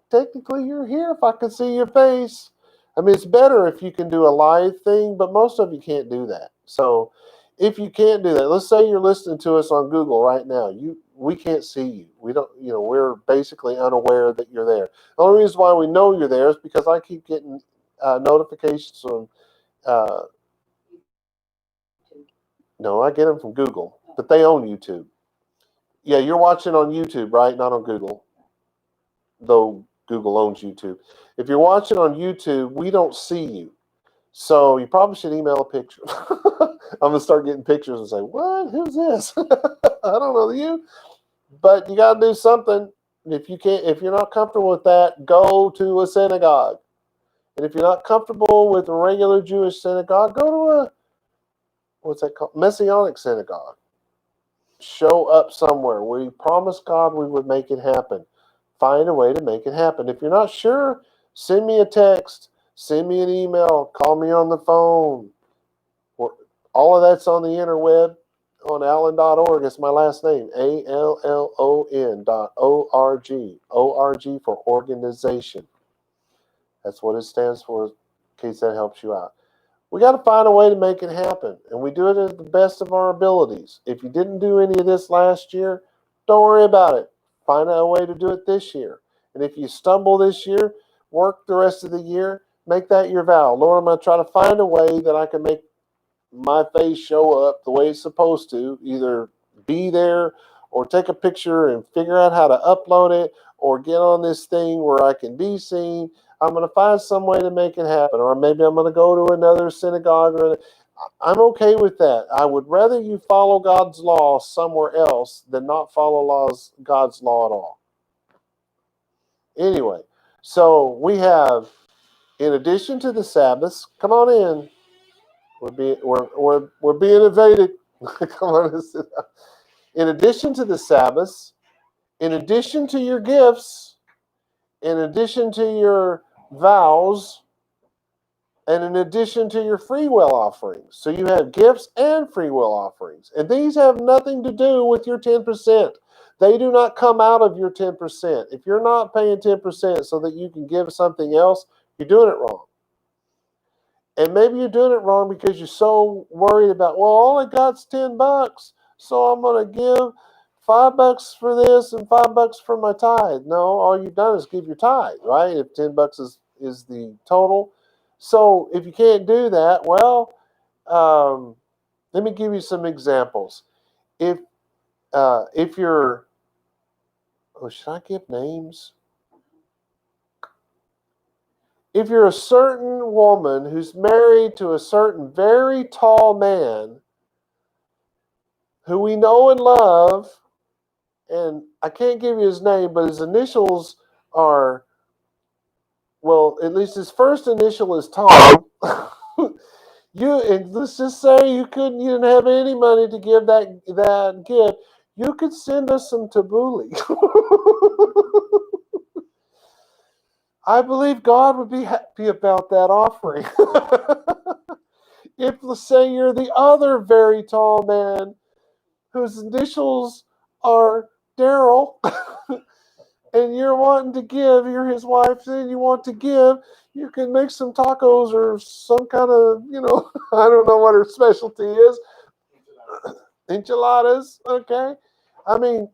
technically you're here if I can see your face. I mean, it's better if you can do a live thing, but most of you can't do that. So if you can't do that, let's say you're listening to us on Google right now. We can't see you. We don't, we're basically unaware that you're there. The only reason why we know you're there is because I keep getting notifications from, no, I get them from Google, but they own YouTube. Yeah, you're watching on YouTube, right? Not on Google, though Google owns YouTube. If you're watching on YouTube, we don't see you. So you probably should email a picture. I'm going to start getting pictures and say, what? Who's this? I don't know you. But you got to do something. If you're not comfortable with that, go to a synagogue. And if you're not comfortable with a regular Jewish synagogue, go to a, what's that called? Messianic synagogue. Show up somewhere. We promised God we would make it happen. Find a way to make it happen. If you're not sure, send me a text, send me an email, call me on the phone. All of that's on the interweb on allen.org. It's my last name, ALLON.org. ORG for organization. That's what it stands for, in case that helps you out. We got to find a way to make it happen, and we do it at the best of our abilities. If you didn't do any of this last year, don't worry about it. Find a way to do it this year. And if you stumble this year, work the rest of the year, make that your vow. Lord, I'm going to try to find a way that I can make my face show up the way it's supposed to, either be there or take a picture and figure out how to upload it or get on this thing where I can be seen. I'm going to find some way to make it happen. Or maybe I'm going to go to another synagogue. I'm okay with that. I would rather you follow God's law somewhere else than not follow God's law at all. Anyway, so we have, in addition to the Sabbaths, come on in. We're being invaded. Come on. In addition to the Sabbaths, in addition to your gifts, in addition to your vows, and in addition to your free will offerings. So you have gifts and free will offerings. And these have nothing to do with your 10%. They do not come out of your 10%. If you're not paying 10% so that you can give something else, you're doing it wrong. And maybe you're doing it wrong because you're so worried about, well, all I got's $10, so I'm going to give $5 for this and $5 for my tithe. No, all you've done is give your tithe, right? If $10 is the total. So if you can't do that, well, let me give you some examples. If you're, should I give names? If you're a certain woman who's married to a certain very tall man who we know and love, and I can't give you his name, but his initials are, well, at least his first initial is Tom. And let's just say you didn't have any money to give that gift. You could send us some tabbouleh. I believe God would be happy about that offering. If, let's say, you're the other very tall man whose initials are Daryl, and you're wanting to give, you're his wife, and you want to give, you can make some tacos or some kind of, I don't know what her specialty is. Enchiladas, okay? I mean,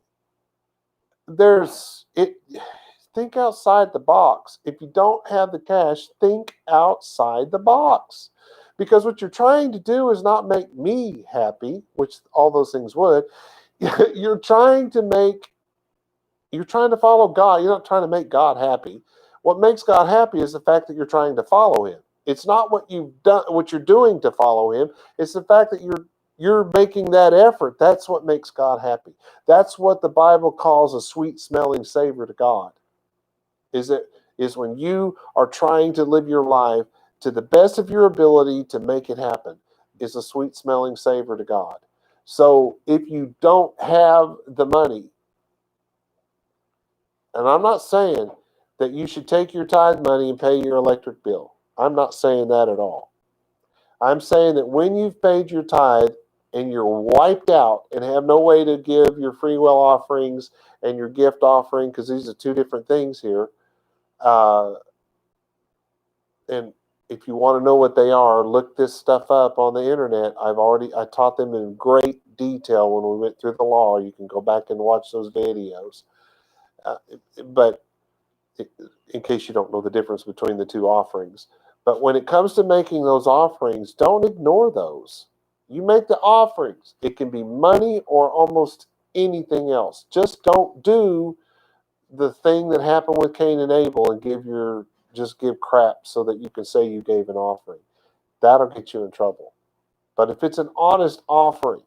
think outside the box. If you don't have the cash, think outside the box. Because what you're trying to do is not make me happy, which all those things would. You're trying to follow God. You're not trying to make God happy. What makes God happy is the fact that you're trying to follow him. It's not what you've done, what you're doing to follow him. It's the fact that you're making that effort. That's what makes God happy. That's what the Bible calls a sweet smelling savor to God. Is when you are trying to live your life to the best of your ability to make it happen. Is a sweet smelling savor to God. So if you don't have the money, and I'm not saying that you should take your tithe money and pay your electric bill. I'm not saying that at all. I'm saying that when you've paid your tithe and you're wiped out and have no way to give your free will offerings and your gift offering, because these are two different things here, and if you want to know what they are, look this stuff up on the internet. I taught them in great detail when we went through the law. You can go back and watch those videos. But in case you don't know the difference between the two offerings. But when it comes to making those offerings, don't ignore those. You make the offerings. It can be money or almost anything else. Just don't do the thing that happened with Cain and Abel and just give crap so that you can say you gave an offering. That'll get you in trouble. But if it's an honest offering,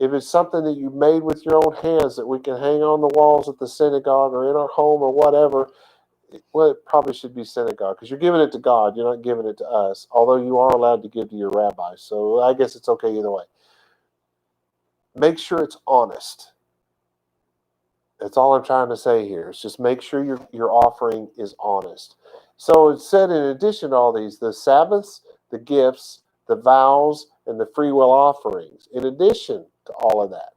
if it's something that you made with your own hands that we can hang on the walls at the synagogue or in our home or whatever, well, it probably should be synagogue because you're giving it to God. You're not giving it to us, although you are allowed to give to your rabbi. So I guess it's okay either way. Make sure it's honest. That's all I'm trying to say here. Is just make sure your offering is honest. So it said in addition to all these, the Sabbaths, the gifts, the vows, and the free will offerings, in addition to all of that.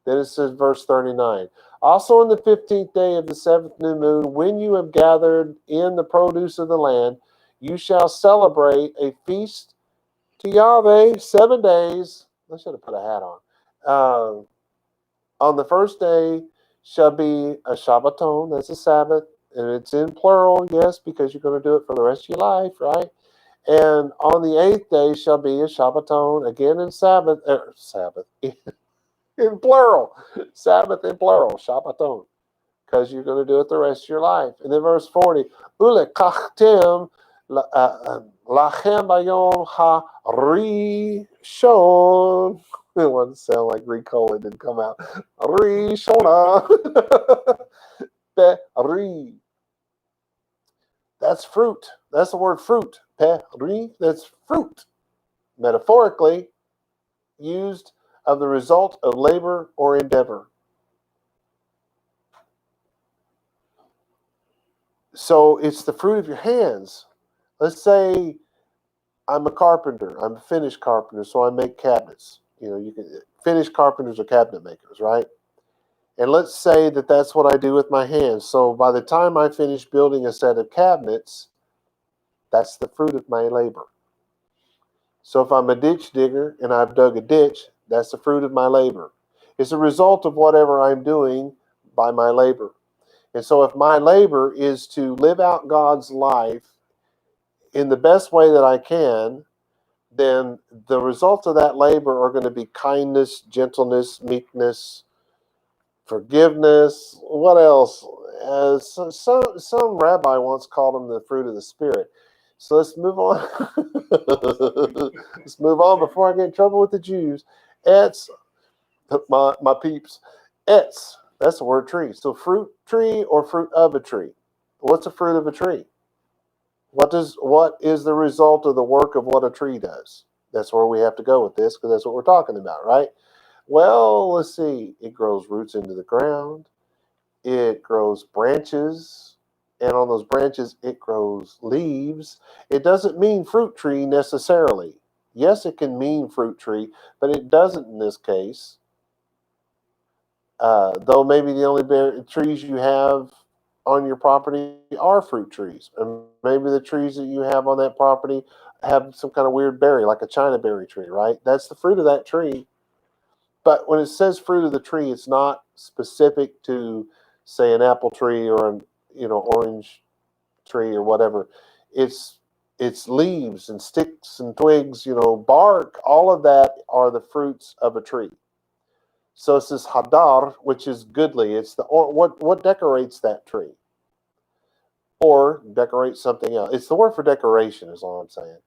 Then it says verse 39. Also on the 15th day of the 7th new moon, when you have gathered in the produce of the land, you shall celebrate a feast to Yahweh 7 days. I should have put a hat on. On the first day shall be a Shabbaton, that's a Sabbath, and it's in plural, yes, because you're going to do it for the rest of your life, right? And on the 8th day shall be a Shabbaton, again in Sabbath, in plural, Sabbath in plural, Shabbaton, because you're going to do it the rest of your life. And then verse 40, Ulekachtem lachem bayom ha-rishon. It wanted to sound like Ricola, it didn't come out. Rishona. Peri. That's fruit. That's the word fruit. Peri, that's fruit. Metaphorically used of the result of labor or endeavor. So it's the fruit of your hands. Let's say I'm a carpenter. I'm a finished carpenter, so I make cabinets. You can finished carpenters are cabinet makers, right? And let's say that that's what I do with my hands. So by the time I finish building a set of cabinets, that's the fruit of my labor. So if I'm a ditch digger and I've dug a ditch, that's the fruit of my labor. It's a result of whatever I'm doing by my labor. And so if my labor is to live out God's life in the best way that I can, then the results of that labor are going to be kindness, gentleness, meekness, forgiveness. What else? Some rabbi once called them the fruit of the Spirit. So let's move on. Let's move on before I get in trouble with the Jews. Etz, my peeps. Etz, that's the word tree. So fruit tree or fruit of a tree. What's a fruit of a tree? What is the result of the work of what a tree does? That's where we have to go with this because that's what we're talking about, right? Well, let's see. It grows roots into the ground. It grows branches. And on those branches, it grows leaves. It doesn't mean fruit tree necessarily. Yes, it can mean fruit tree, but it doesn't in this case. Though maybe the only trees you have on your property are fruit trees. And maybe the trees that you have on that property have some kind of weird berry, like a China berry tree, right? That's the fruit of that tree. But when it says fruit of the tree, it's not specific to, say, an apple tree or an orange tree or whatever. It's leaves and sticks and twigs, bark. All of that are the fruits of a tree. So it says hadar, which is goodly. It's what decorates that tree, or decorates something else. It's the word for decoration, is all I'm saying.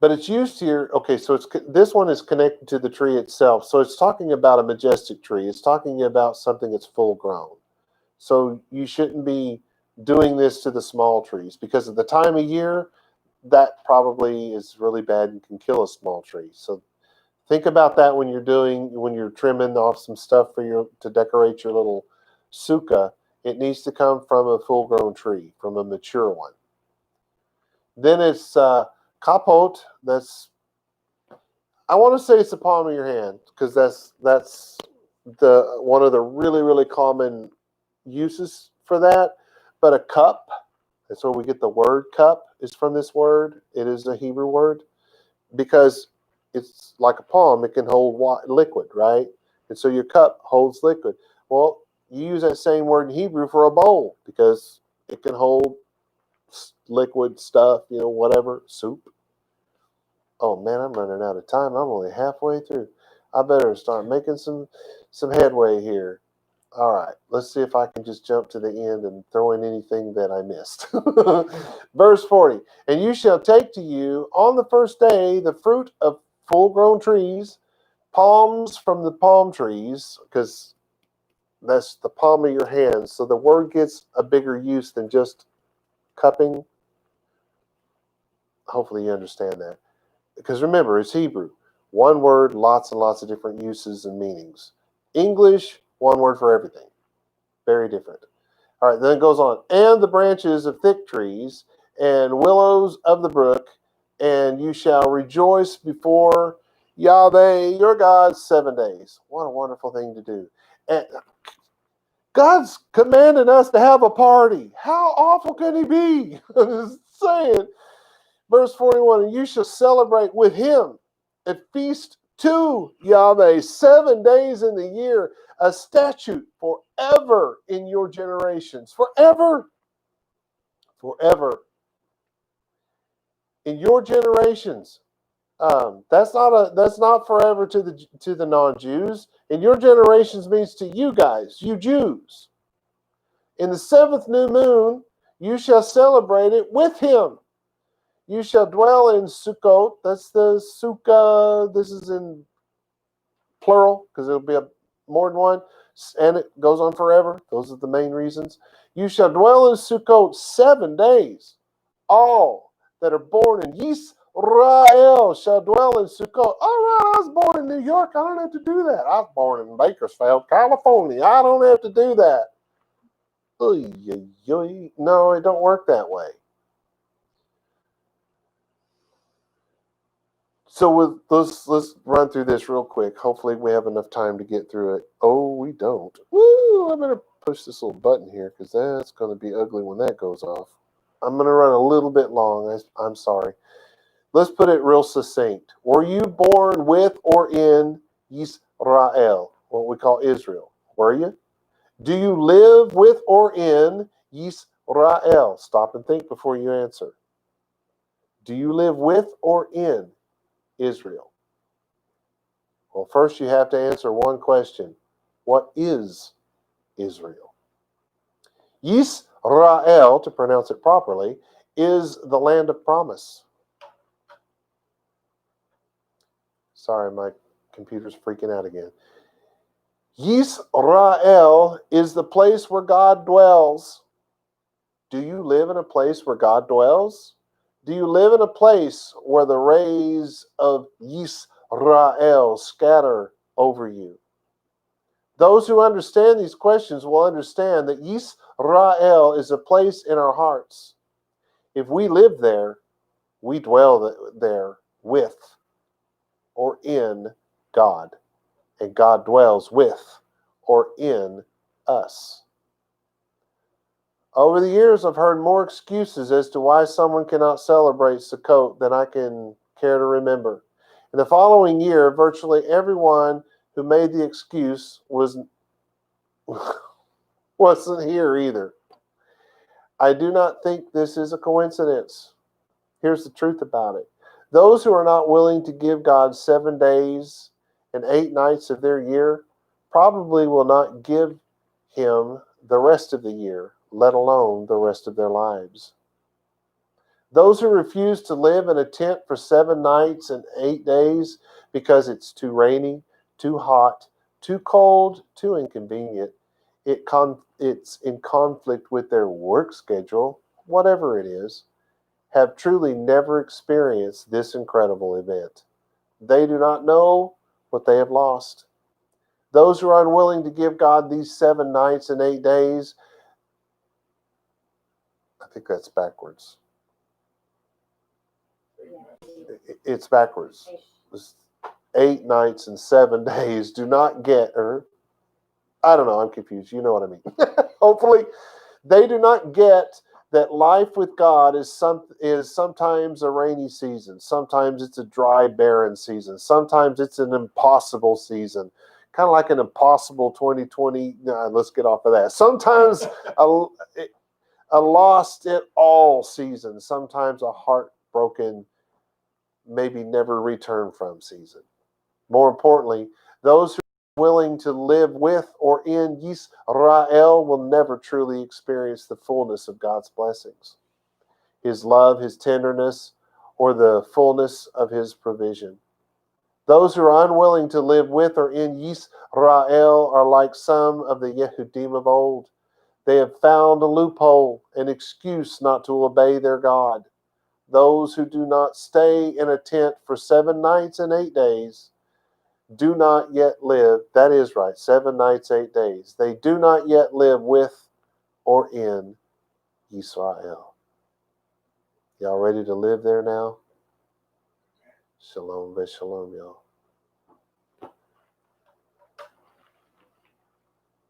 But it's used here. Okay, so this one is connected to the tree itself. So it's talking about a majestic tree. It's talking about something that's full grown. So you shouldn't be doing this to the small trees, because at the time of year, that probably is really bad and can kill a small tree. So think about that when you're trimming off some stuff to decorate your little sukkah. It needs to come from a full-grown tree, from a mature one. Then it's kapot. I want to say it's the palm of your hand, because that's the one of the really, really common uses for that. But a cup, that's where we get the word cup, is from this word. It is a Hebrew word, because it's like a palm. It can hold liquid, right? And so your cup holds liquid. Well, you use that same word in Hebrew for a bowl, because it can hold liquid stuff, whatever, soup. Oh man, I'm running out of time. I'm only halfway through. I better start making some headway here. All right, let's see if I can just jump to the end and throw in anything that I missed. Verse 40, and you shall take to you on the first day the fruit of full-grown trees, palms from the palm trees, because that's the palm of your hand. So the word gets a bigger use than just cupping. Hopefully you understand that. Because remember, it's Hebrew. One word, lots and lots of different uses and meanings. English, one word for everything. Very different. All right, then it goes on. And the branches of thick trees and willows of the brook, and you shall rejoice before Yahweh your God 7 days. What a wonderful thing to do. And God's commanded us to have a party. How awful can he be? I'm just saying. Verse 41, and you shall celebrate with him a feast to Yahweh 7 days in the year, a statute forever in your generations. Forever. Forever. In your generations. That's not forever to the non-Jews. In your generations means to you guys, you Jews. In the 7th new moon, you shall celebrate it with him. You shall dwell in Sukot. That's the sukkah. This is in plural, because it'll be more than one. And it goes on forever. Those are the main reasons. You shall dwell in Sukot 7 days. All that are born in Yisrael shall dwell in Sukot. All right, I was born in New York. I don't have to do that. I was born in Bakersfield, California. I don't have to do that. No, it don't work that way. So let's run through this real quick. Hopefully we have enough time to get through it. Oh, we don't. Woo! I better push this little button here, because that's going to be ugly when that goes off. I'm going to run a little bit long. I'm sorry. Let's put it real succinct. Were you born with or in Yisrael, what we call Israel? Were you? Do you live with or in Yisrael? Stop and think before you answer. Do you live with or in Israel? Well, first you have to answer one question. What is Israel? Yisrael, to pronounce it properly, is the land of promise. Sorry, my computer's freaking out again. Yisrael is the place where God dwells. Do you live in a place where God dwells? Do you live in a place where the rays of Yisrael scatter over you? Those who understand these questions will understand that Yisrael is a place in our hearts. If we live there, we dwell there with or in God. and God dwells with or in us. Over the years, I've heard more excuses as to why someone cannot celebrate Sukot than I can care to remember. In the following year, virtually everyone who made the excuse wasn't here either. I do not think this is a coincidence. Here's the truth about it. Those who are not willing to give God 7 days and 8 nights of their year probably will not give him the rest of the year, let alone the rest of their lives. Those who refuse to live in a tent for 7 nights and 8 days because it's too rainy, too hot, too cold, too inconvenient, it's in conflict with their work schedule, whatever it is, have truly never experienced this incredible event. They do not know what they have lost. Those who are unwilling to give God these 7 nights and 8 days, I think that's backwards. It's backwards. It's 8 nights and 7 days do not get, or I don't know, I'm confused. You know what I mean. Hopefully, they do not get that life with God is sometimes a rainy season. Sometimes it's a dry, barren season. Sometimes it's an impossible season. Kind of like an impossible 2020. Nah, let's get off of that. Sometimes a lost it all season. Sometimes a heartbroken, maybe never return from season. More importantly, those who are willing to live with or in Yisrael will never truly experience the fullness of God's blessings, his love, his tenderness, or the fullness of his provision. Those who are unwilling to live with or in Yisrael are like some of the Yehudim of old. They have found a loophole, an excuse not to obey their God. Those who do not stay in a tent for 7 nights and 8 days do not yet live. That is right, 7 nights, 8 days. They do not yet live with or in Israel. Y'all ready to live there now? Shalom, shalom, y'all.